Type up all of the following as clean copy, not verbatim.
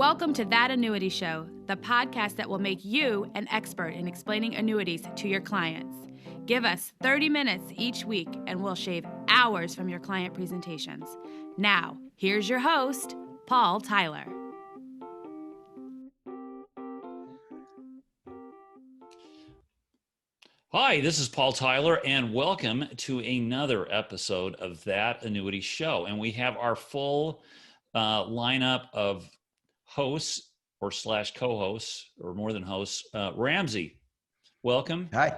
Welcome to That Annuity Show, the podcast that will make you an expert in explaining annuities to your clients. Give us 30 minutes each week and we'll shave hours from your client presentations. Now, here's your host, Paul Tyler. Hi, this is Paul Tyler, and welcome to another episode of That Annuity Show. And we have our full lineup of hosts or / co-hosts, or more than hosts. Ramsey, welcome. Hi.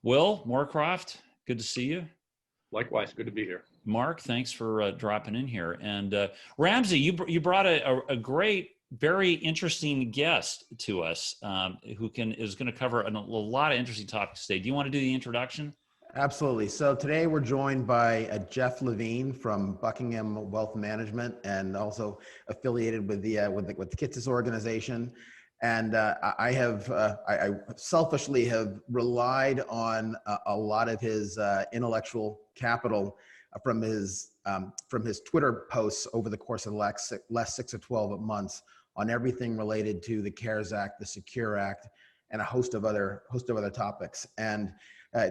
Will Moorcroft, good to see you. Likewise, good to be here. Mark, thanks for dropping in here. And Ramsey, you brought a great, very interesting guest to us who is going to cover a lot of interesting topics today. Do you want to do the introduction? Absolutely. So today we're joined by Jeff Levine from Buckingham Wealth Management, and also affiliated with the Kitces organization. And I selfishly have relied on a lot of his intellectual capital from his Twitter posts over the course of the last 6 or 12 months on everything related to the CARES Act, the Secure Act, and a host of other topics. And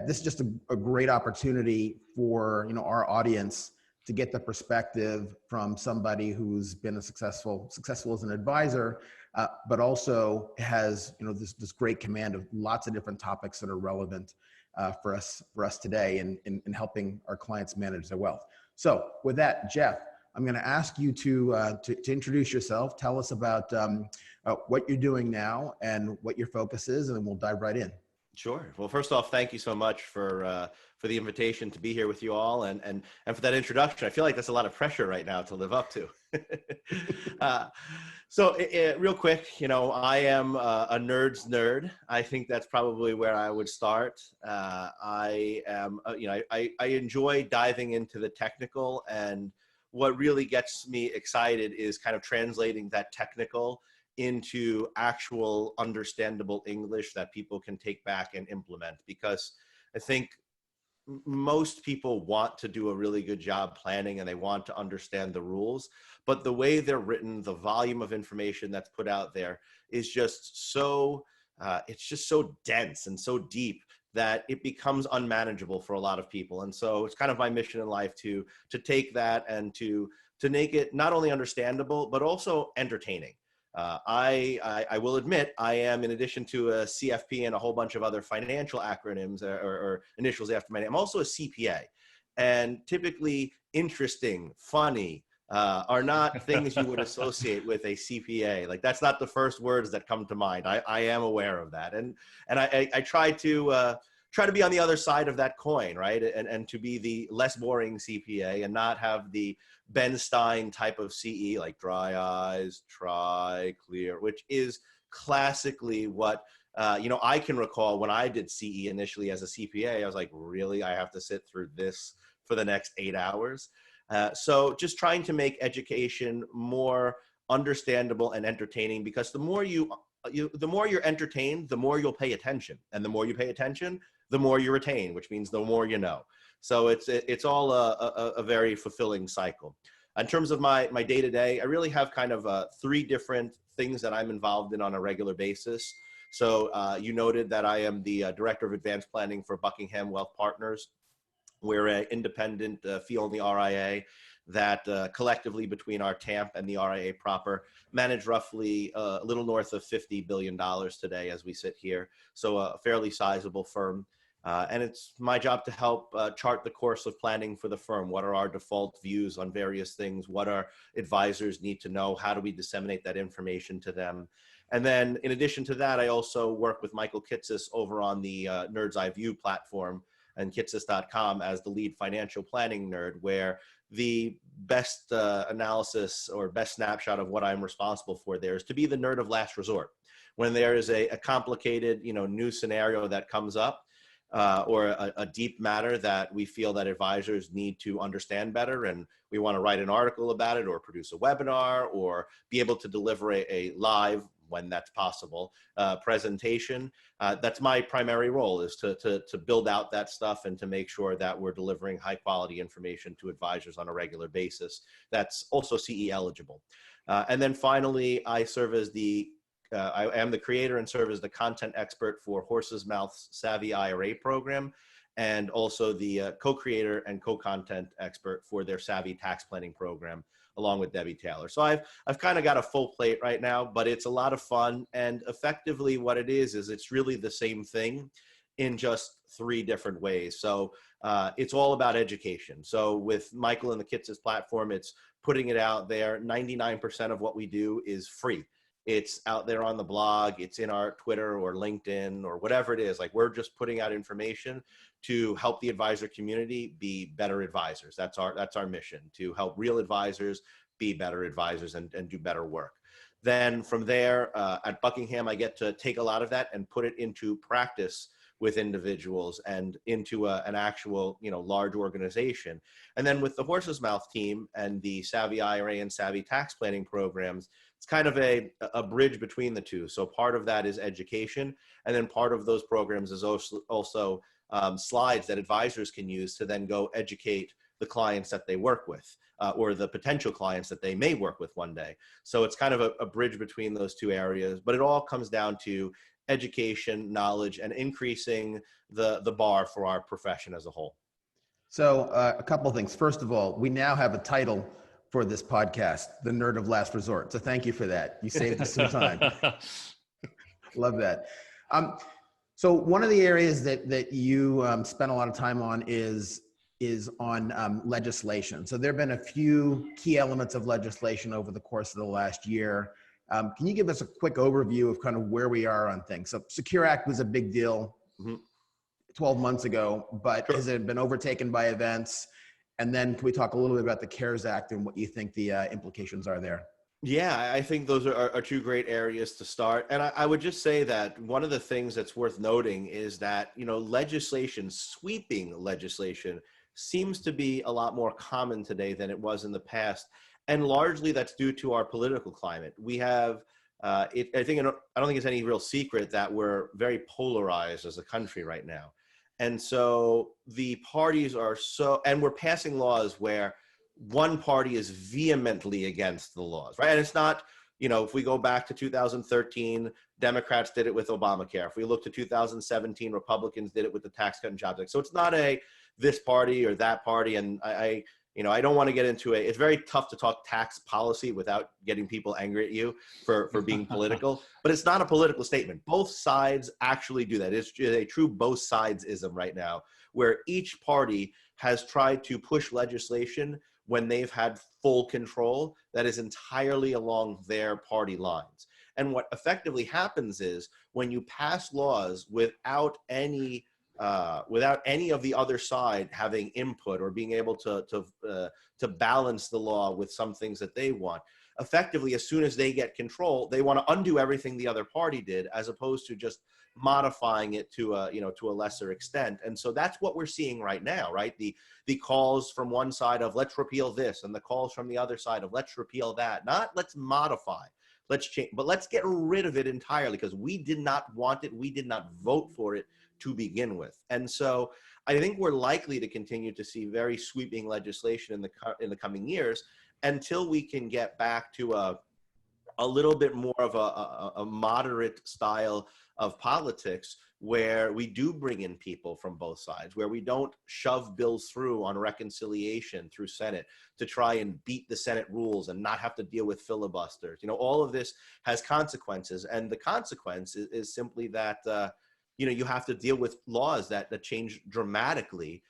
this is just a great opportunity for our audience to get the perspective from somebody who's been successful as an advisor, but also has this great command of lots of different topics that are relevant for us today in helping our clients manage their wealth. So with that, Jeff, I'm going to ask you to introduce yourself. Tell us about what you're doing now and what your focus is, and then we'll dive right in. Sure. Well, first off, thank you so much for the invitation to be here with you all, and for that introduction. I feel like that's a lot of pressure right now to live up to. So real quick, I am a nerd's nerd. I think that's probably where I would start. I am, I enjoy diving into the technical, and what really gets me excited is kind of translating that technical into actual understandable English that people can take back and implement. Because I think most people want to do a really good job planning and they want to understand the rules, but the way they're written, the volume of information that's put out there is just so, it's just so dense and so deep that it becomes unmanageable for a lot of people. And so it's kind of my mission in life to take that and to make it not only understandable, but also entertaining. I will admit, I am, in addition to a CFP and a whole bunch of other financial acronyms or initials after my name, I'm also a CPA. And typically interesting, funny, are not things you would associate with a CPA. Like, that's not the first words that come to mind. I am aware of that. And I try to be on the other side of that coin, right? And to be the less boring CPA and not have the Ben Stein type of CE, like dry eyes, try, clear, which is classically what, I can recall when I did CE initially as a CPA. I was like, really? I have to sit through this for the next 8 hours? So just trying to make education more understandable and entertaining, because the more you're entertained, the more you'll pay attention. And the more you pay attention, the more you retain, which means the more you know. So it's all a very fulfilling cycle. In terms of my day-to-day, I really have kind of 3 different things that I'm involved in on a regular basis. So you noted that I am the Director of Advanced Planning for Buckingham Wealth Partners. We're an independent fee-only RIA that collectively, between our TAMP and the RIA proper, manage roughly a little north of $50 billion today as we sit here. So a fairly sizable firm. And it's my job to help chart the course of planning for the firm. What are our default views on various things? What our advisors need to know? How do we disseminate that information to them? And then in addition to that, I also work with Michael Kitces over on the Nerd's Eye View platform and kitces.com as the lead financial planning nerd, where the best analysis or best snapshot of what I'm responsible for there is to be the nerd of last resort. When there is a complicated, new scenario that comes up, or a deep matter that we feel that advisors need to understand better, and we want to write an article about it or produce a webinar or be able to deliver a live, when that's possible, presentation. That's my primary role, is to build out that stuff and to make sure that we're delivering high quality information to advisors on a regular basis that's also CE eligible. And then finally, I am the creator and serve as the content expert for Horse's Mouth's Savvy IRA program, and also the co-creator and co-content expert for their Savvy tax planning program, along with Debbie Taylor. So I've kind of got a full plate right now, but it's a lot of fun. And effectively what it is it's really the same thing in just 3 different ways. So it's all about education. So with Michael and the Kits' platform, it's putting it out there. 99% of what we do is free. It's out there on the blog, it's in our Twitter or LinkedIn or whatever it is. Like, we're just putting out information to help the advisor community be better advisors. That's our mission, to help real advisors be better advisors and do better work. Then from there, at Buckingham, I get to take a lot of that and put it into practice with individuals and into an actual, large organization. And then with the Horse's Mouth team and the Savvy IRA and Savvy tax planning programs, it's kind of a bridge between the two. So part of that is education. And then part of those programs is also slides that advisors can use to then go educate the clients that they work with, or the potential clients that they may work with one day. So it's kind of a bridge between those 2 areas, but it all comes down to education, knowledge, and increasing the bar for our profession as a whole. So a couple of things. First of all, we now have a title for this podcast, The Nerd of Last Resort. So thank you for that. You saved us some time. Love that. So one of the areas that you spent a lot of time on is on legislation. So there have been a few key elements of legislation over the course of the last year. Can you give us a quick overview of kind of where we are on things? So Secure Act was a big deal 12 months ago, but has it been overtaken by events? And then can we talk a little bit about the CARES Act and what you think the implications are there? Yeah, I think those are 2 great areas to start. And I would just say that one of the things that's worth noting is that, legislation, sweeping legislation, seems to be a lot more common today than it was in the past. And largely that's due to our political climate. We have, I don't think it's any real secret that we're very polarized as a country right now. And so the parties and we're passing laws where one party is vehemently against the laws, right? And it's not, if we go back to 2013, Democrats did it with Obamacare. If we look to 2017, Republicans did it with the Tax Cut and Jobs Act. So it's not this party or that party. And I don't want to get into it's very tough to talk tax policy without getting people angry at you for being political, but it's not a political statement. Both sides actually do that. It's a true both sides-ism right now, where each party has tried to push legislation when they've had full control that is entirely along their party lines. And what effectively happens is when you pass laws without any of the other side having input or being able to balance the law with some things that they want, effectively, as soon as they get control, they want to undo everything the other party did, as opposed to just modifying it to a lesser extent. And so that's what we're seeing right now, right? The calls from one side of let's repeal this, and the calls from the other side of let's repeal that. Not let's modify, let's change, but let's get rid of it entirely, because we did not want it, we did not vote for it to begin with. And so I think we're likely to continue to see very sweeping legislation in the coming years until we can get back to a little bit more of a moderate style of politics, where we do bring in people from both sides, where we don't shove bills through on reconciliation through Senate to try and beat the Senate rules and not have to deal with filibusters. All of this has consequences, and the consequence is simply that you have to deal with laws that change dramatically,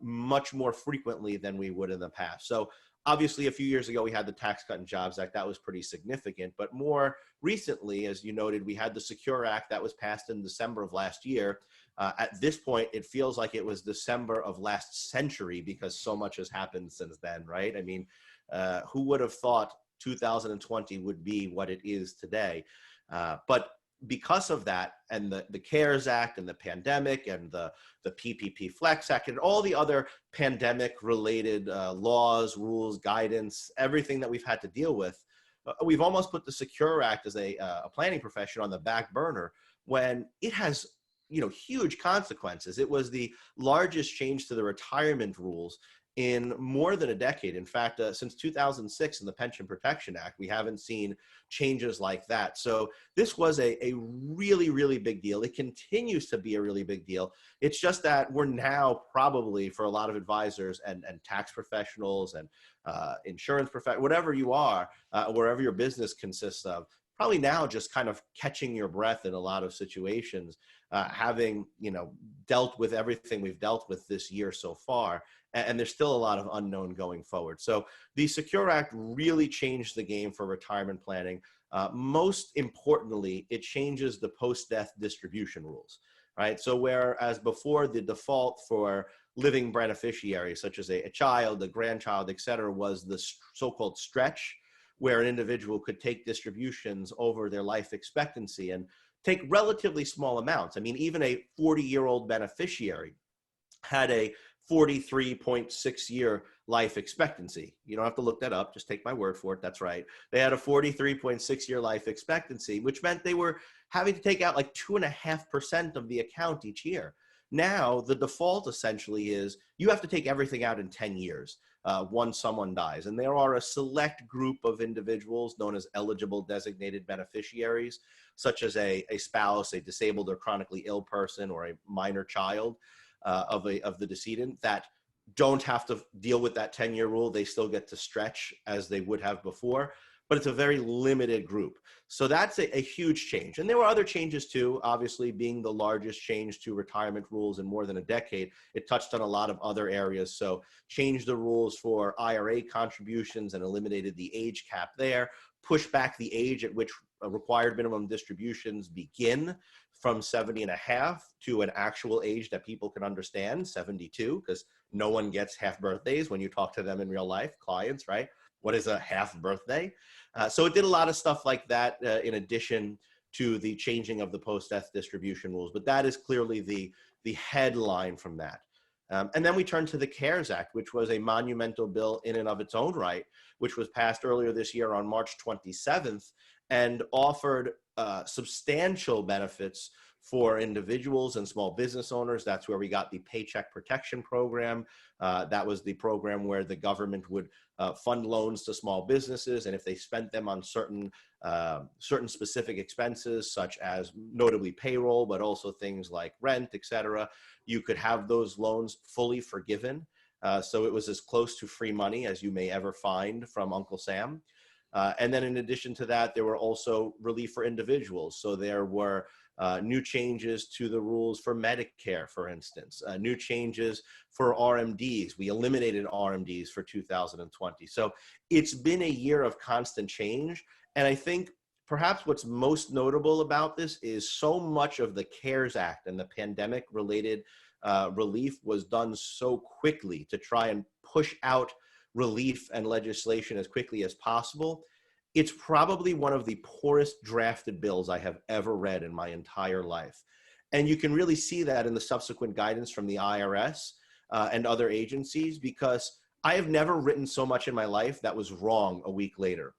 much more frequently than we would in the past. So obviously, a few years ago, we had the Tax Cut and Jobs Act. That was pretty significant. But more recently, as you noted, we had the Secure Act that was passed in December of last year. At this point, it feels like it was December of last century, because so much has happened since then, right? I mean, who would have thought 2020 would be what it is today? But because of that, and the CARES Act and the pandemic and the PPP Flex Act and all the other pandemic-related laws, rules, guidance, everything that we've had to deal with, we've almost put the Secure Act as a planning profession on the back burner, when it has huge consequences. It was the largest change to the retirement rules in more than a decade. In fact, since 2006 in the Pension Protection Act, we haven't seen changes like that. So this was a really, really big deal. It continues to be a really big deal. It's just that we're now probably, for a lot of advisors and tax professionals and insurance professionals, whatever you are, wherever your business consists of, probably now just kind of catching your breath in a lot of situations, having, dealt with everything we've dealt with this year so far. And there's still a lot of unknown going forward. So the Secure Act really changed the game for retirement planning. Most importantly, it changes the post-death distribution rules, right? So whereas before the default for living beneficiaries, such as a child, a grandchild, et cetera, was the so-called stretch, where an individual could take distributions over their life expectancy and take relatively small amounts. I mean, even a 40-year-old beneficiary had a 43.6-year life expectancy. You don't have to look that up, just take my word for it, that's right. They had a 43.6-year life expectancy, which meant they were having to take out like 2.5% of the account each year. Now, the default essentially is you have to take everything out in 10 years once someone dies. And there are a select group of individuals known as eligible designated beneficiaries, such as a spouse, a disabled or chronically ill person, or a minor child of the decedent that don't have to deal with that 10-year rule. They still get to stretch as they would have before, but it's a very limited group. So that's a huge change. And there were other changes too, obviously being the largest change to retirement rules in more than a decade. It touched on a lot of other areas. So changed the rules for IRA contributions and eliminated the age cap there, pushed back the age at which required minimum distributions begin from 70 and a half to an actual age that people can understand, 72, because no one gets half birthdays when you talk to them in real life, clients, right? What is a half birthday? So it did a lot of stuff like that in addition to the changing of the post-death distribution rules. But that is clearly the headline from that. And then we turn to the CARES Act, which was a monumental bill in and of its own right, which was passed earlier this year on March 27th and offered substantial benefits for individuals and small business owners. That's where we got the Paycheck Protection Program. That was the program where the government would fund loans to small businesses, and if they spent them on certain specific expenses, such as notably payroll, but also things like rent, et cetera, you could have those loans fully forgiven. So it was as close to free money as you may ever find from Uncle Sam. And then in addition to that, there were also relief for individuals. So there were new changes to the rules for Medicare, for instance, new changes for RMDs. We eliminated RMDs for 2020. So it's been a year of constant change. And I think perhaps what's most notable about this is so much of the CARES Act and the pandemic related relief was done so quickly to try and push out relief and legislation as quickly as possible. It's probably one of the poorest drafted bills I have ever read in my entire life. And you can really see that in the subsequent guidance from the IRS and other agencies, because I have never written so much in my life that was wrong a week later.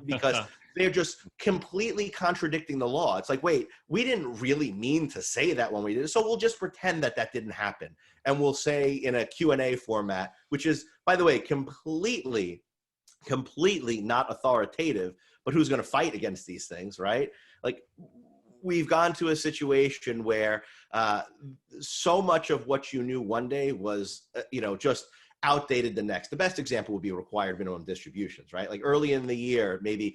Because they're just completely contradicting the law. It's like, wait, we didn't really mean to say that when we did it, so we'll just pretend that that didn't happen. And we'll say in a Q&A format, which is, by the way, completely not authoritative, but who's going to fight against these things, right? Like, we've gone to a situation where so much of what you knew one day was, just outdated the next. The best example would be required minimum distributions, right? Like early in the year, maybe,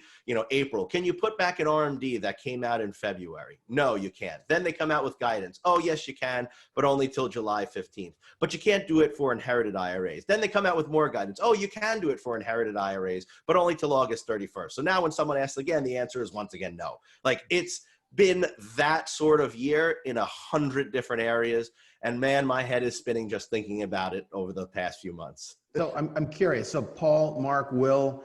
April, can you put back an RMD that came out in February? No, you can't. Then they come out with guidance. Oh, yes, you can, but only till July 15th. But you can't do it for inherited IRAs. Then they come out with more guidance. Oh, you can do it for inherited IRAs, but only till August 31st. So now when someone asks again, the answer is once again, no. Like, it's been that sort of year in 100 different areas. And man, my head is spinning just thinking about it over the past few months. So I'm curious. So Paul, Mark, Will,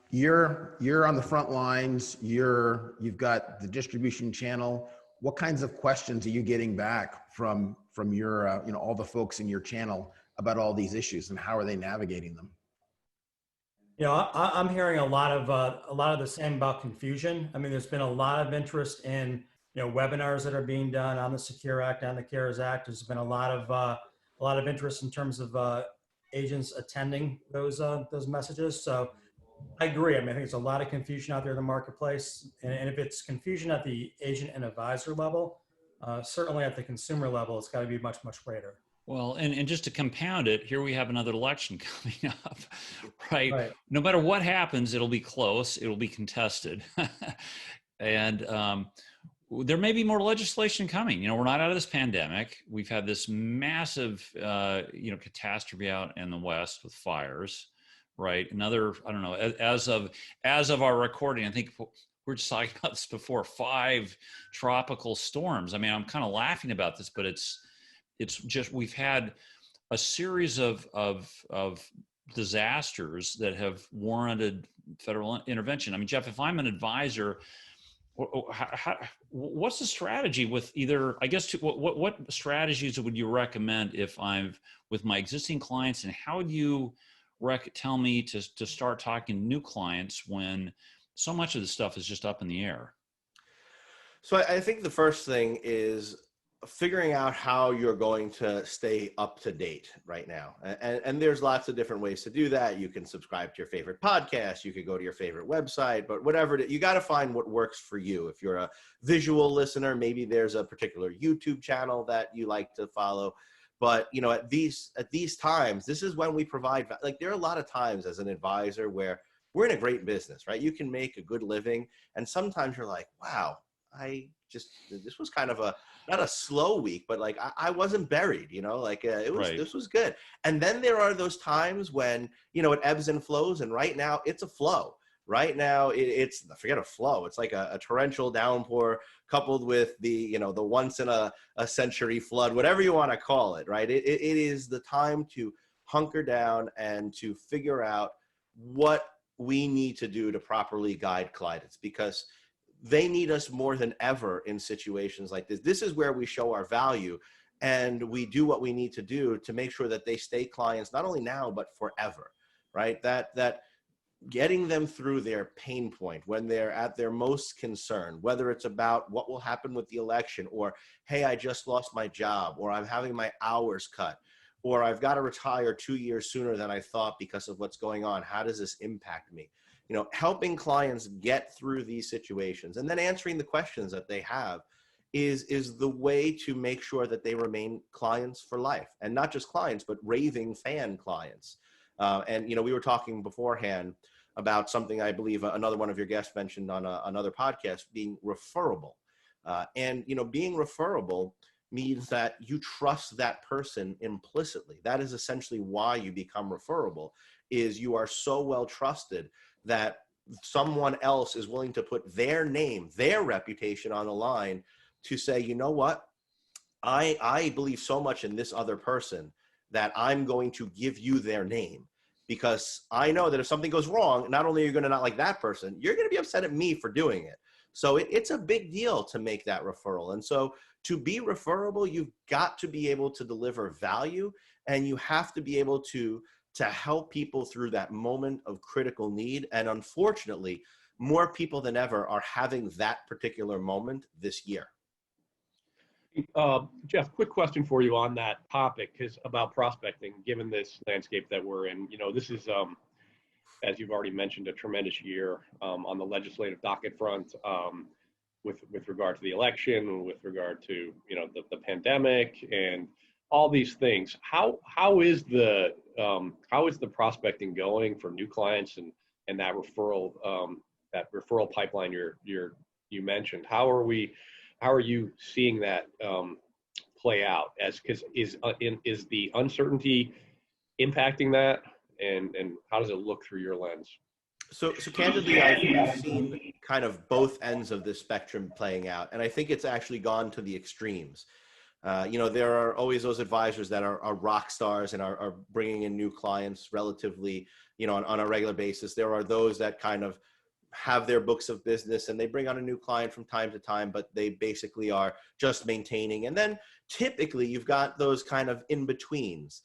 you're on the front lines. You've got the distribution channel. What kinds of questions are you getting back from your all the folks in your channel about all these issues, and how are they navigating them? I'm hearing a lot of the same about confusion. I mean, there's been a lot of interest in webinars that are being done on the Secure Act, on the CARES Act. There's been a lot of interest in terms of agents attending those messages. So I agree. I mean, I think there's a lot of confusion out there in the marketplace, and if it's confusion at the agent and advisor level, certainly at the consumer level, it's got to be much, much greater. Well, and just to compound it, here we have another election coming up, right? Right. No matter what happens, it'll be close, it'll be contested. And there may be more legislation coming. You know, we're not out of this pandemic. We've had this massive, catastrophe out in the West with fires, right? Another, I don't know, as of our recording, I think we were just talking about this before, 5 tropical storms. I mean, I'm kind of laughing about this, but it's just, we've had a series of disasters that have warranted federal intervention. I mean, Jeff, if I'm an advisor, what's the strategy with either, I guess, what strategies would you recommend if I'm with my existing clients, and how would you tell me to start talking to new clients when so much of the stuff is just up in the air? So I think the first thing is figuring out how you're going to stay up to date right now. And there's lots of different ways to do that. You can subscribe to your favorite podcast. You could go to your favorite website, but whatever, you got to find what works for you. If you're a visual listener, maybe there's a particular YouTube channel that you like to follow. But, you know, at these times, this is when we provide, like, there are a lot of times as an advisor where we're in a great business, right? You can make a good living. And sometimes you're like, wow, this was kind of not a slow week, but like I wasn't buried, you know, like Right. This was good. And then there are those times when, you know, it ebbs and flows. And right now it's a flow. Right now it's forget a flow. It's like a torrential downpour coupled with the once in a century flood, whatever you want to call it, right? It is the time to hunker down and to figure out what we need to do to properly guide clients, because they need us more than ever in situations like this. This is where we show our value, and we do what we need to do to make sure that they stay clients, not only now, but forever, right? That getting them through their pain point when they're at their most concerned, whether it's about what will happen with the election, or, hey, I just lost my job, or I'm having my hours cut, or I've got to retire 2 years sooner than I thought because of what's going on. How does this impact me? You know, helping clients get through these situations and then answering the questions that they have is the way to make sure that they remain clients for life, and not just clients, but raving fan clients. And, you know, we were talking beforehand about something I believe another one of your guests mentioned on another podcast, being referable. And, you know, being referable means that you trust that person implicitly. That is essentially why you become referable, is you are so well trusted that someone else is willing to put their name, their reputation on the line to say, you know what, I believe so much in this other person that I'm going to give you their name, because I know that if something goes wrong, not only are you going to not like that person, you're going to be upset at me for doing it. So it's a big deal to make that referral. And so to be referable, you've got to be able to deliver value, and you have to be able to help people through that moment of critical need. And unfortunately, more people than ever are having that particular moment this year. Jeff, quick question for you on that topic is about prospecting, given this landscape that we're in. You know, this is, as you've already mentioned, a tremendous year on the legislative docket front, with regard to the election, with regard to, you know, the pandemic and all these things. How is the prospecting going for new clients and that referral pipeline you mentioned? How are you seeing that play out? Because is the uncertainty impacting that, and how does it look through your lens? So candidly, I've seen kind of both ends of this spectrum playing out, and I think it's actually gone to the extremes. You know, there are always those advisors that are rock stars and are bringing in new clients relatively, you know, on a regular basis. There are those that kind of have their books of business and they bring on a new client from time to time, but they basically are just maintaining. And then typically you've got those kind of in-betweens.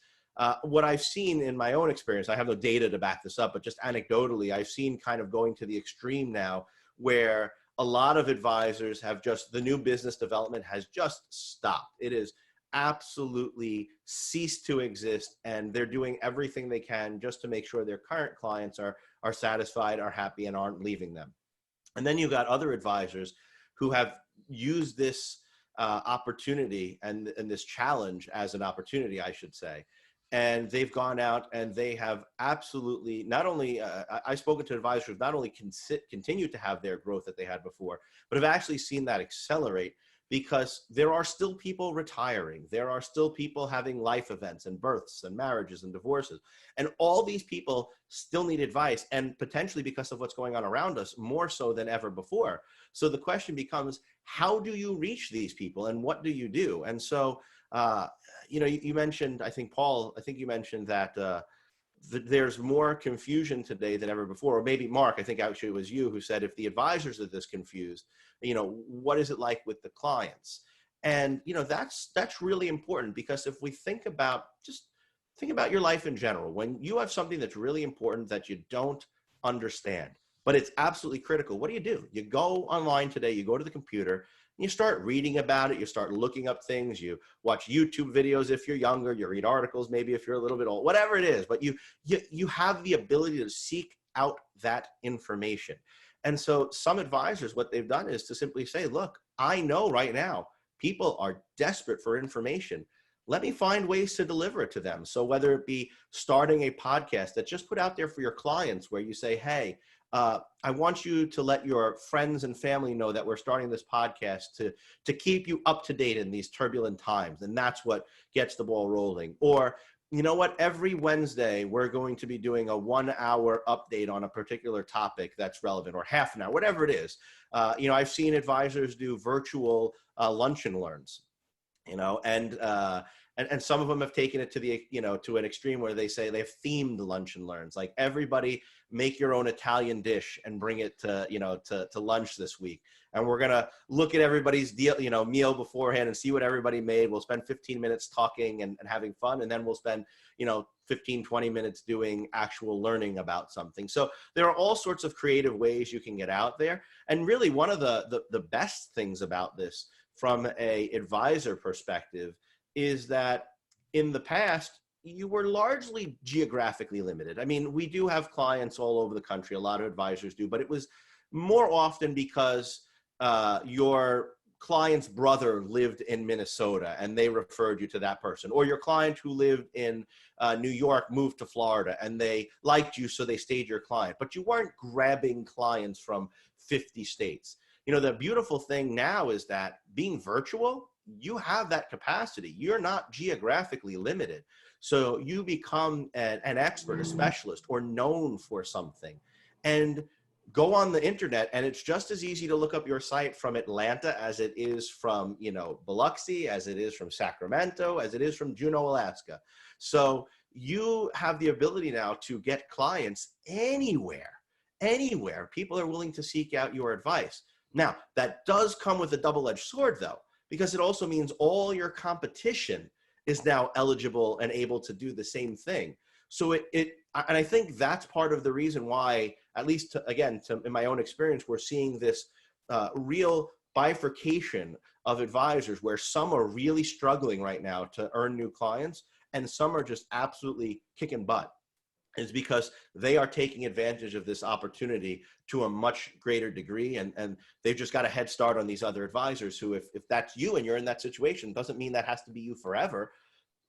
What I've seen in my own experience, I have no data to back this up, but just anecdotally, I've seen kind of going to the extreme now where a lot of advisors have just, the new business development has just stopped. It is absolutely ceased to exist, and they're doing everything they can just to make sure their current clients are satisfied, are happy, and aren't leaving them. And then you've got other advisors who have used this opportunity and this challenge as an opportunity, I should say. And they've gone out and they have absolutely not only, I've spoken to advisors who've not only continued to have their growth that they had before, but have actually seen that accelerate, because there are still people retiring. There are still people having life events and births and marriages and divorces. And all these people still need advice, and potentially, because of what's going on around us, more so than ever before. So the question becomes, how do you reach these people and what do you do? And so, you mentioned, I think, Paul, I think you mentioned that there's more confusion today than ever before. Or maybe Mark, I think actually it was you who said, if the advisors are this confused, what is it like with the clients? And, that's really important, because if we think about your life in general, when you have something that's really important that you don't understand, but it's absolutely critical, what do? You go online today, you go to the computer, you start reading about it, you start looking up things, you watch YouTube videos if you're younger, you read articles maybe if you're a little bit old, whatever it is, but you have the ability to seek out that information. And so some advisors, what they've done is to simply say, look, I know right now people are desperate for information. Let me find ways to deliver it to them. So whether it be starting a podcast that's just put out there for your clients, where you say, hey, I want you to let your friends and family know that we're starting this podcast to keep you up to date in these turbulent times. And that's what gets the ball rolling. Or, you know what, every Wednesday, we're going to be doing a 1-hour update on a particular topic that's relevant, or half an hour, whatever it is. I've seen advisors do virtual lunch and learns, and some of them have taken it to to an extreme where they say they have themed lunch and learns, like everybody make your own Italian dish and bring it to lunch this week. And we're going to look at everybody's meal beforehand and see what everybody made. We'll spend 15 minutes talking and having fun. And then we'll spend, 15, 20 minutes doing actual learning about something. So there are all sorts of creative ways you can get out there. And really one of the best things about this from a advisor perspective is that in the past, you were largely geographically limited. I mean, we do have clients all over the country. A lot of advisors do, but it was more often because your client's brother lived in Minnesota and they referred you to that person, or your client who lived in New York moved to Florida and they liked you, so they stayed your client. But you weren't grabbing clients from 50 states. The beautiful thing now is that being virtual, you have that capacity. You're not geographically limited. So you become an expert, a specialist, or known for something, and go on the internet. And it's just as easy to look up your site from Atlanta as it is from, Biloxi, as it is from Sacramento, as it is from Juneau, Alaska. So you have the ability now to get clients anywhere. People are willing to seek out your advice. Now, that does come with a double-edged sword, though, because it also means all your competition is now eligible and able to do the same thing. So and I think that's part of the reason why, at least in my own experience, we're seeing this real bifurcation of advisors, where some are really struggling right now to earn new clients and some are just absolutely kicking butt. Is because they are taking advantage of this opportunity to a much greater degree. And they've just got a head start on these other advisors who, if that's you and you're in that situation, doesn't mean that has to be you forever.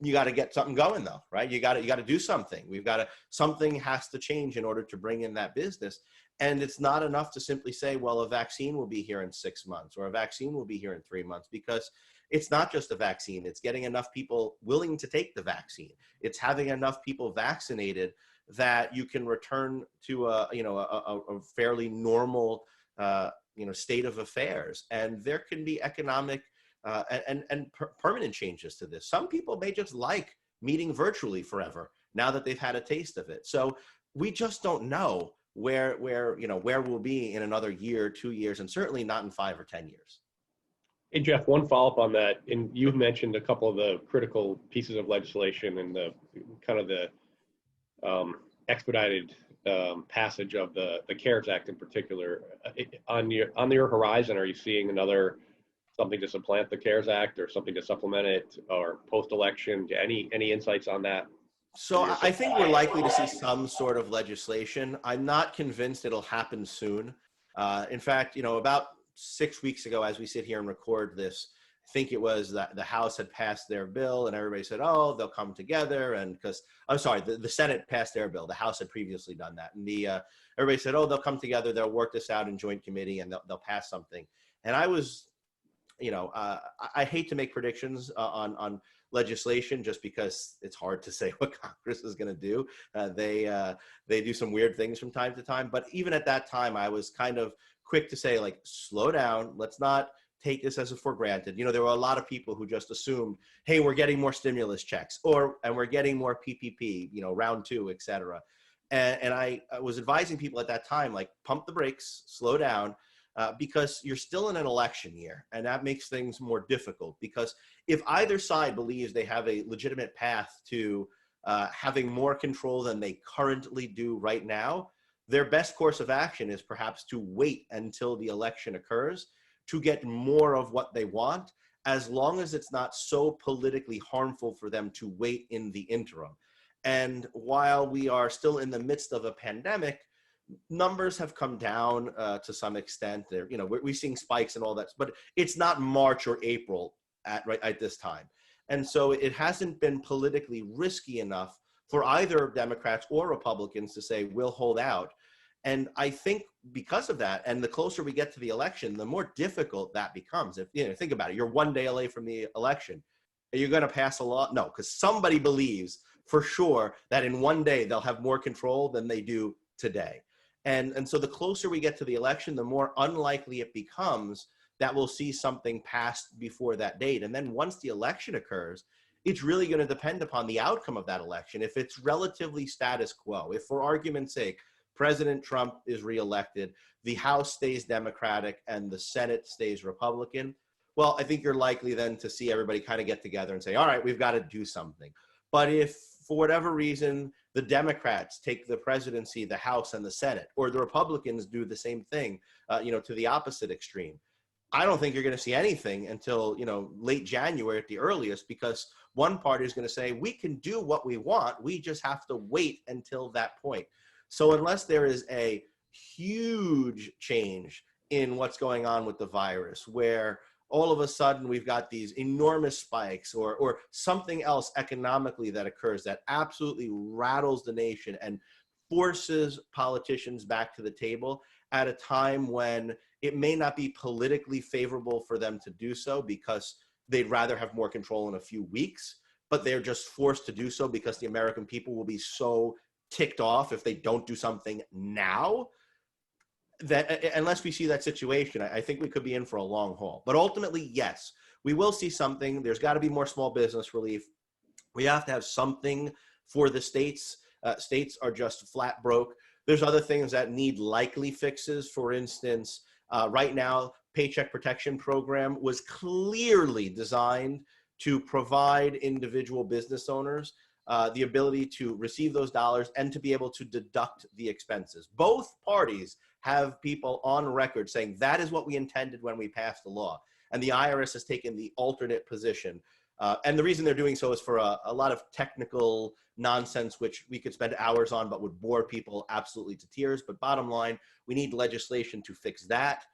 You got to get something going though, right? You got to do something. Something has to change in order to bring in that business. And it's not enough to simply say, well, a vaccine will be here in 6 months, or a vaccine will be here in 3 months, because it's not just a vaccine. It's getting enough people willing to take the vaccine. It's having enough people vaccinated that you can return to a fairly normal state of affairs. And there can be economic and permanent changes to this. Some people may just like meeting virtually forever now that they've had a taste of it. So we just don't know where we'll be in another year, 2 years, and certainly not in 5 or 10 years. Hey, Jeff, one follow-up on that. And you've mentioned a couple of the critical pieces of legislation and the kind of the expedited passage of the CARES Act in particular. On your horizon, are you seeing another something to supplant the CARES Act or something to supplement it, or post-election? Any insights on that? So I think we're likely to see some sort of legislation. I'm not convinced it'll happen soon. In fact, about 6 weeks ago, as we sit here and record this, I think it was that the House had passed their bill and everybody said, oh, they'll come together. And because, I'm sorry, the Senate passed their bill. The House had previously done that. And everybody said, oh, they'll come together. They'll work this out in joint committee and they'll pass something. And I was, I hate to make predictions on legislation just because it's hard to say what Congress is going to do. They do some weird things from time to time. But even at that time, I was kind of quick to say, like, slow down. Let's not take this as for granted. There were a lot of people who just assumed, hey, we're getting more stimulus checks and we're getting more PPP, round 2, et cetera. And I was advising people at that time, like, pump the brakes, slow down, because you're still in an election year, and that makes things more difficult. Because if either side believes they have a legitimate path to having more control than they currently do right now, their best course of action is perhaps to wait until the election occurs to get more of what they want, as long as it's not so politically harmful for them to wait in the interim. And while we are still in the midst of a pandemic, numbers have come down to some extent. We're seeing spikes and all that, but it's not March or April at this time. And so it hasn't been politically risky enough for either Democrats or Republicans to say, we'll hold out. And I think because of that, and the closer we get to the election, the more difficult that becomes. If think about it, you're one day away from the election. Are you going to pass a law? No, because somebody believes for sure that in one day they'll have more control than they do today. And so the closer we get to the election, the more unlikely it becomes that we'll see something passed before that date. And then once the election occurs, it's really going to depend upon the outcome of that election. If it's relatively status quo, if for argument's sake, President Trump is reelected, the House stays Democratic, and the Senate stays Republican, well, I think you're likely then to see everybody kind of get together and say, all right, we've got to do something. But if for whatever reason, the Democrats take the presidency, the House, and the Senate, or the Republicans do the same thing, to the opposite extreme, I don't think you're going to see anything until, late January at the earliest, because one party is going to say, we can do what we want. We just have to wait until that point. So unless there is a huge change in what's going on with the virus, where all of a sudden we've got these enormous spikes or something else economically that occurs that absolutely rattles the nation and forces politicians back to the table at a time when it may not be politically favorable for them to do so because they'd rather have more control in a few weeks, but they're just forced to do so because the American people will be so ticked off if they don't do something now, that unless we see that situation, I think we could be in for a long haul. But ultimately, yes, we will see something. There's got to be more small business relief. We have to have something for the states. States are just flat broke. There's other things that need likely fixes. For instance, right now, Paycheck Protection Program was clearly designed to provide individual business owners the ability to receive those dollars and to be able to deduct the expenses. Both parties have people on record saying that is what we intended when we passed the law. And the IRS has taken the alternate position. And the reason they're doing so is for a lot of technical nonsense, which we could spend hours on, but would bore people absolutely to tears. But bottom line, we need legislation to fix that.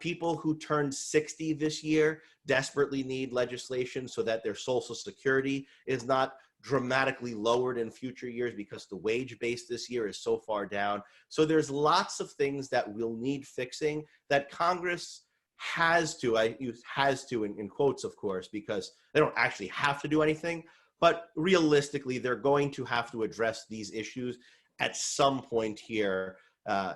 People who turned 60 this year desperately need legislation so that their Social Security is not dramatically lowered in future years because the wage base this year is so far down. So there's lots of things that will need fixing that Congress has to, I use has to in quotes, of course, because they don't actually have to do anything, but realistically, they're going to have to address these issues at some point here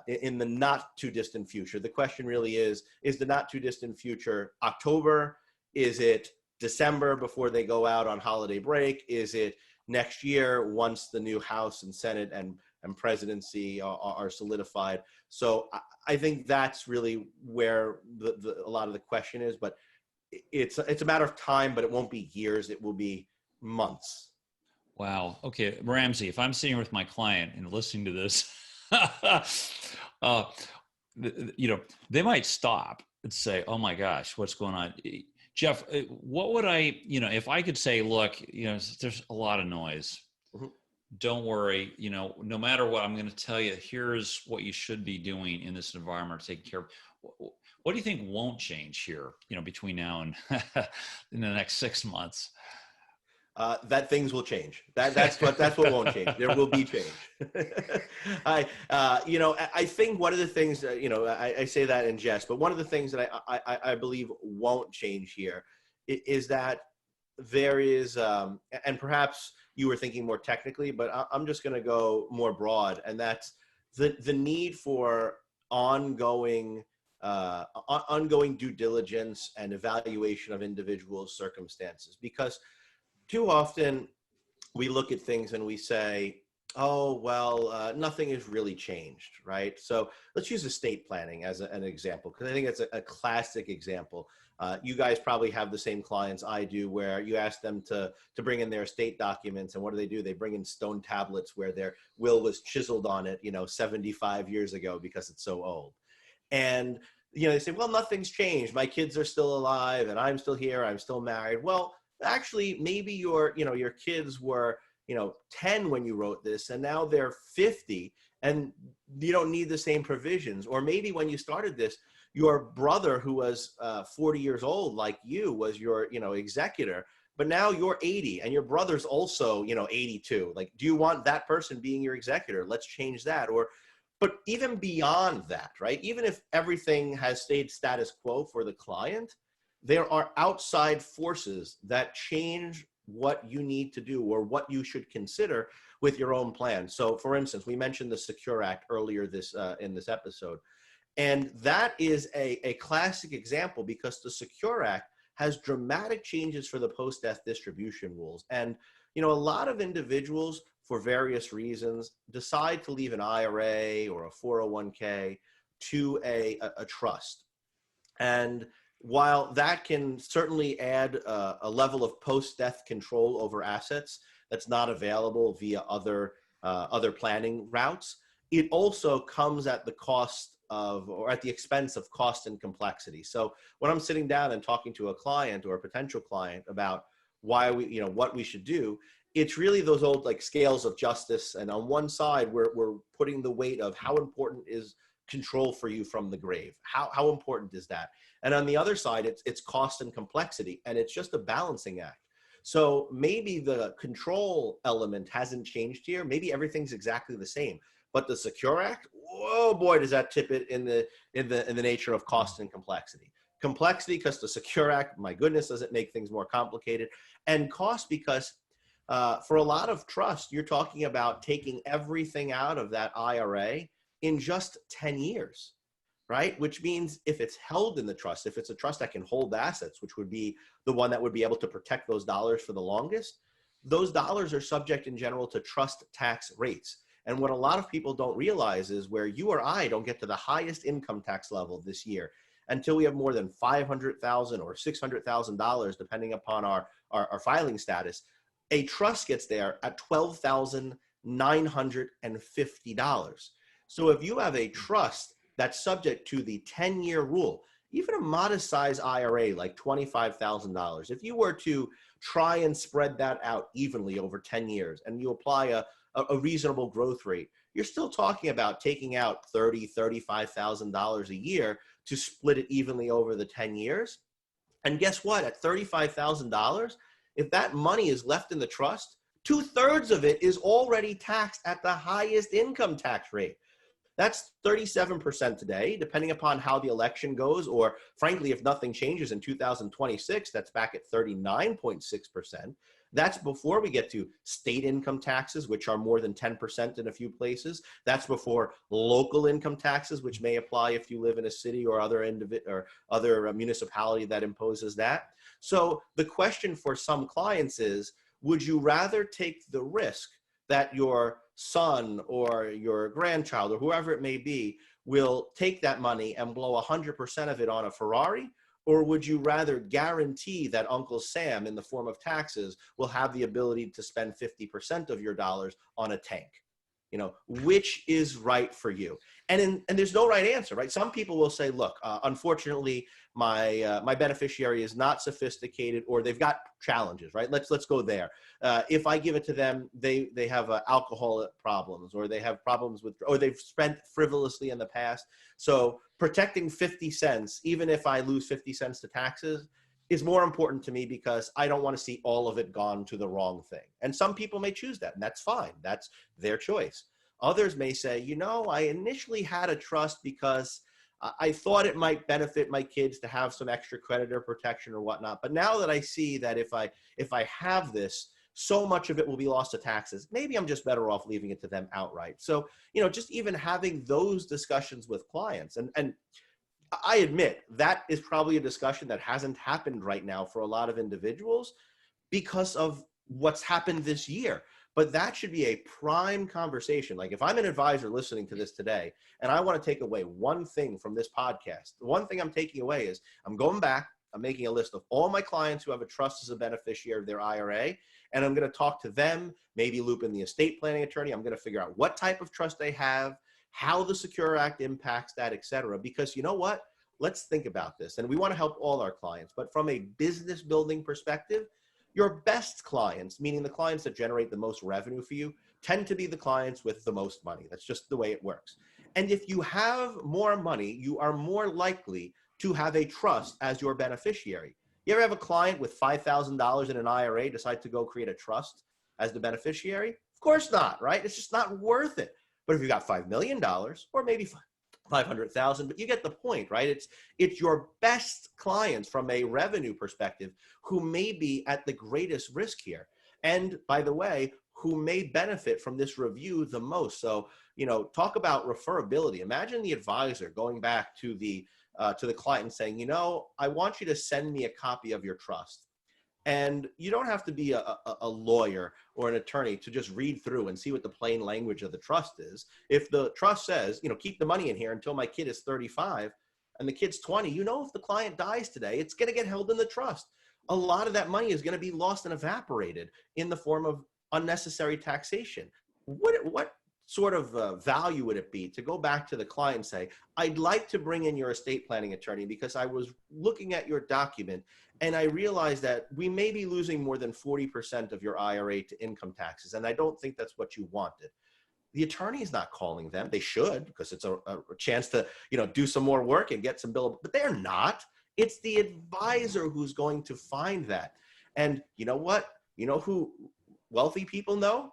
in the not too distant future. The question really is the not too distant future October? Is it December before they go out on holiday break? Is it next year once the new House and Senate and presidency are solidified? So I think that's really where a lot of the question is, but it's a matter of time, but it won't be years, it will be months. Wow. Okay, Ramsey, if I'm sitting with my client and listening to this, they might stop say, oh my gosh, what's going on? Jeff, what would I, if I could say, look, there's a lot of noise. Mm-hmm. Don't worry, no matter what I'm going to tell you, here's what you should be doing in this environment, taking care of. What do you think won't change here, between now and in the next 6 months? That things will change. That's what won't change. There will be change. I think one of the things that, I say that in jest, but one of the things that I believe won't change here is that there is, and perhaps you were thinking more technically, but I'm just going to go more broad, and that's the need for ongoing due diligence and evaluation of individual circumstances, because too often we look at things and we say, oh, well, nothing has really changed, right? So let's use estate planning as an example, because I think it's a classic example. You guys probably have the same clients I do, where you ask them to bring in their estate documents, and what do? They bring in stone tablets where their will was chiseled on it, 75 years ago, because it's so old. And they say, well, nothing's changed. My kids are still alive, and I'm still here. I'm still married. Well, actually, maybe your kids were 10 when you wrote this, and now they're 50, and you don't need the same provisions. Or maybe when you started this, your brother, who was 40 years old like you, was your executor, but now you're 80 and your brother's also 82. Like, do you want that person being your executor? Let's change that. But even beyond that, right? Even if everything has stayed status quo for the client, there are outside forces that change what you need to do or what you should consider with your own plan. So, for instance, we mentioned the Secure Act earlier in this episode. And that is a classic example, because the Secure Act has dramatic changes for the post-death distribution rules. And, a lot of individuals, for various reasons, decide to leave an IRA or a 401k to a trust. And while that can certainly add a level of post-death control over assets that's not available via other planning routes, it also comes at the cost of, or at the expense of, cost and complexity. So when I'm sitting down and talking to a client or a potential client about why what we should do, it's really those old scales of justice. And on one side, we're putting the weight of how important is control for you from the grave. How important is that? And on the other side, it's cost and complexity, and it's just a balancing act. So maybe the control element hasn't changed here. Maybe everything's exactly the same. But the Secure Act, whoa, boy, does that tip it in the nature of cost and complexity. Complexity because the Secure Act, my goodness, does it make things more complicated. And cost because for a lot of trust, you're talking about taking everything out of that IRA in just 10 years, right? Which means if it's held in the trust, if it's a trust that can hold assets, which would be the one that would be able to protect those dollars for the longest, those dollars are subject in general to trust tax rates. And what a lot of people don't realize is where you or I don't get to the highest income tax level this year until we have more than $500,000 or $600,000, depending upon our filing status, a trust gets there at $12,950. So if you have a trust that's subject to the 10-year rule, even a modest size IRA like $25,000, if you were to try and spread that out evenly over 10 years and you apply a reasonable growth rate, you're still talking about taking out $30,000, $35,000 a year to split it evenly over the 10 years. And guess what? At $35,000, if that money is left in the trust, 2/3 of it is already taxed at the highest income tax rate. That's 37% today, depending upon how the election goes, or frankly, if nothing changes in 2026, that's back at 39.6%. That's before we get to state income taxes, which are more than 10% in a few places. That's before local income taxes, which may apply if you live in a city or other municipality that imposes that. So the question for some clients is, would you rather take the risk that your son or your grandchild or whoever it may be will take that money and blow 100% of it on a Ferrari? Or would you rather guarantee that Uncle Sam, in the form of taxes, will have the ability to spend 50% of your dollars on a tank? which is right for you? And there's no right answer, right? Some people will say, look, unfortunately, my beneficiary is not sophisticated, or they've got challenges, right? Let's go there. If I give it to them, they have alcohol problems, or they have problems with, or they've spent frivolously in the past. So protecting 50 cents, even if I lose 50 cents to taxes, is more important to me because I don't want to see all of it gone to the wrong thing. And some people may choose that, and that's fine. That's their choice. Others may say, I initially had a trust because I thought it might benefit my kids to have some extra creditor protection or whatnot. But now that I see that if I have this, so much of it will be lost to taxes, maybe I'm just better off leaving it to them outright. So, just even having those discussions with clients, and I admit that is probably a discussion that hasn't happened right now for a lot of individuals because of what's happened this year. But that should be a prime conversation. Like, if I'm an advisor listening to this today and I want to take away one thing from this podcast, the one thing I'm taking away is I'm going back, I'm making a list of all my clients who have a trust as a beneficiary of their IRA, and I'm going to talk to them, maybe loop in the estate planning attorney. I'm going to figure out what type of trust they have, how the Secure Act impacts that, et cetera. Because you know what? Let's think about this. And we want to help all our clients. But from a business building perspective, your best clients, meaning the clients that generate the most revenue for you, tend to be the clients with the most money. That's just the way it works. And if you have more money, you are more likely to have a trust as your beneficiary. You ever have a client with $5,000 in an IRA decide to go create a trust as the beneficiary? Of course not, right? It's just not worth it. But if you've got $5 million, or maybe 500,000, but you get the point, right? It's your best clients from a revenue perspective who may be at the greatest risk here. And by the way, who may benefit from this review the most. So, talk about referability. Imagine the advisor going back to the client and saying, I want you to send me a copy of your trust. And you don't have to be a lawyer or an attorney to just read through and see what the plain language of the trust is. If the trust says, keep the money in here until my kid is 35 and the kid's 20, if the client dies today, it's going to get held in the trust. A lot of that money is going to be lost and evaporated in the form of unnecessary taxation. What sort of value would it be to go back to the client and say, I'd like to bring in your estate planning attorney because I was looking at your document and I realized that we may be losing more than 40% of your IRA to income taxes. And I don't think that's what you wanted. The attorney is not calling them. They should, because it's a chance to, do some more work and get some bill, but they're not. It's the advisor who's going to find that. And you know what? You know who wealthy people know?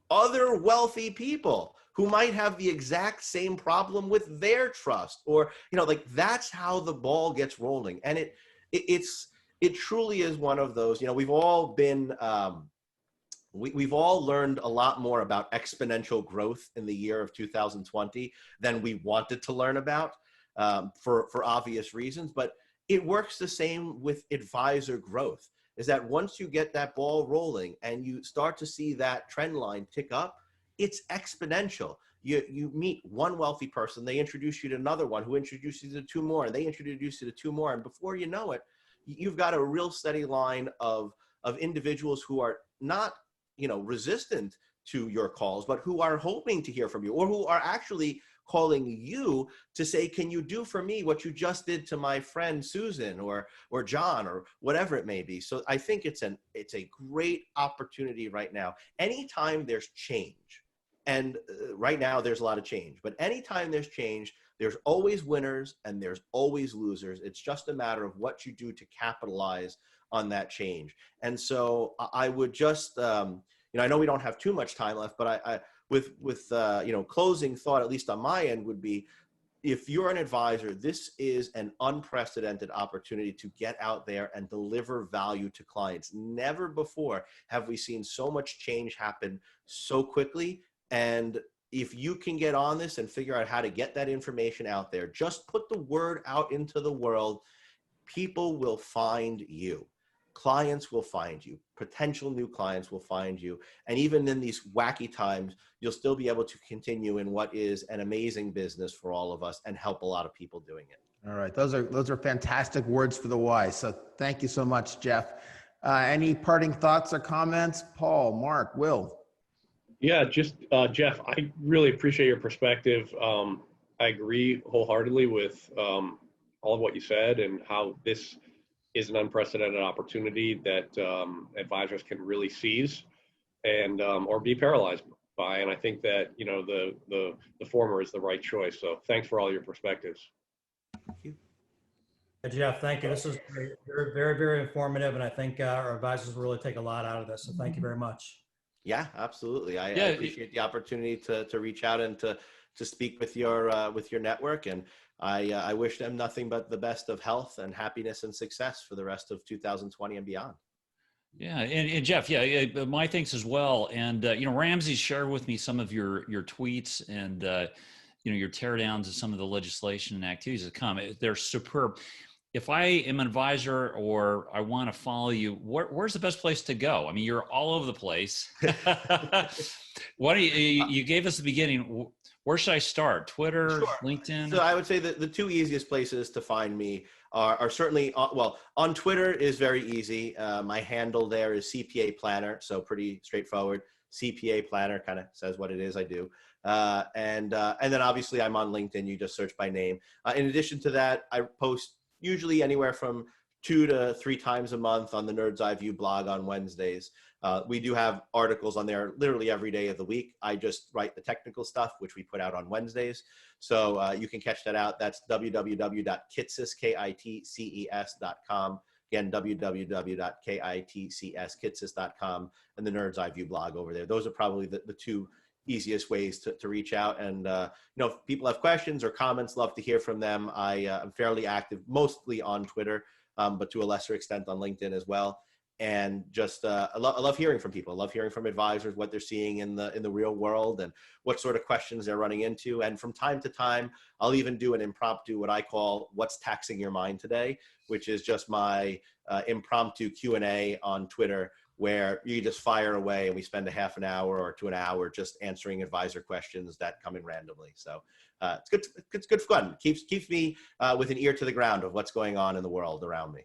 Other wealthy people who might have the exact same problem with their trust, or, that's how the ball gets rolling. And it truly is one of those, we've all been, we've all learned a lot more about exponential growth in the year of 2020 than we wanted to learn about, for obvious reasons. But it works the same with advisor growth, is that once you get that ball rolling and you start to see that trend line tick up, it's exponential. You meet one wealthy person, they introduce you to another one who introduces you to two more, and they introduce you to two more. And before you know it, you've got a real steady line of individuals who are not, resistant to your calls, but who are hoping to hear from you, or who are actually calling you to say, can you do for me what you just did to my friend Susan or John, or whatever it may be. So I think it's a great opportunity right now. Anytime there's change, and right now there's a lot of change, but anytime there's change, there's always winners and there's always losers. It's just a matter of what you do to capitalize on that change. And so I would just, I know we don't have too much time left, but I with closing thought, at least on my end, would be, if you're an advisor, this is an unprecedented opportunity to get out there and deliver value to clients. Never before have we seen so much change happen so quickly. And if you can get on this and figure out how to get that information out there, just put the word out into the world, people will find you. Clients will find you. Potential new clients will find you. And even in these wacky times, you'll still be able to continue in what is an amazing business for all of us and help a lot of people doing it. All right. Those are fantastic words for the wise. So thank you so much, Jeff. Any parting thoughts or comments? Paul, Mark, Will? Yeah, just Jeff, I really appreciate your perspective. I agree wholeheartedly with all of what you said and how this is an unprecedented opportunity that advisors can really seize and or be paralyzed by. And I think that the former is the right choice. So thanks for all your perspectives. Thank you. Jeff, thank you. This was very, very, very informative, and I think our advisors will really take a lot out of this. So thank you very much. Yeah, absolutely. I appreciate the opportunity to reach out and to speak with your network, and I wish them nothing but the best of health and happiness and success for the rest of 2020 and beyond. Yeah, and Jeff, my thanks as well. And Ramsey shared with me some of your tweets and your teardowns of some of the legislation and activities that come. They're superb. If I am an advisor or I want to follow you, where's the best place to go? I mean, you're all over the place. What do you gave us the beginning? Where should I start? Twitter, Sure. LinkedIn? So I would say that the two easiest places to find me are certainly, on Twitter is very easy. My handle there is CPA Planner, so pretty straightforward. CPA Planner kind of says what it is I do. And then obviously I'm on LinkedIn. You just search by name. In addition to that, I post usually anywhere from 2 to 3 times a month on the Nerd's Eye View blog on Wednesdays. We do have articles on there literally every day of the week. I just write the technical stuff, which we put out on Wednesdays. So you can catch that out. That's www.kitces.com. Again, www.kitces.com, and the Nerd's Eye View blog over there. Those are probably the two easiest ways to reach out. And if people have questions or comments, love to hear from them. I'm fairly active, mostly on Twitter, but to a lesser extent on LinkedIn as well. And just I love hearing from people. I love hearing from advisors what they're seeing in the real world and what sort of questions they're running into. And from time to time, I'll even do an impromptu, what I call "What's Taxing Your Mind Today," which is just my impromptu Q&A on Twitter, where you just fire away and we spend a half an hour or to an hour just answering advisor questions that come in randomly. So it's good. It's good fun. Keeps me with an ear to the ground of what's going on in the world around me.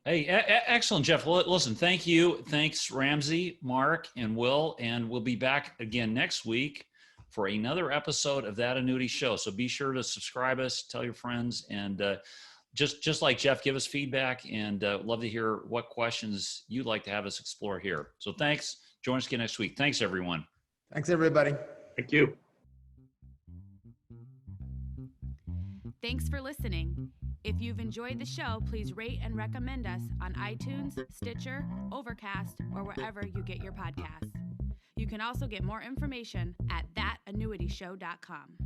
Hey, excellent, Jeff. Well, listen, thank you. Thanks, Ramsey, Mark, and Will. And we'll be back again next week for another episode of That Annuity Show. So be sure to subscribe us, tell your friends, and just like Jeff, give us feedback, and love to hear what questions you'd like to have us explore here. So thanks. Join us again next week. Thanks, everyone. Thanks, everybody. Thank you. Thanks for listening. If you've enjoyed the show, please rate and recommend us on iTunes, Stitcher, Overcast, or wherever you get your podcasts. You can also get more information at thatannuityshow.com.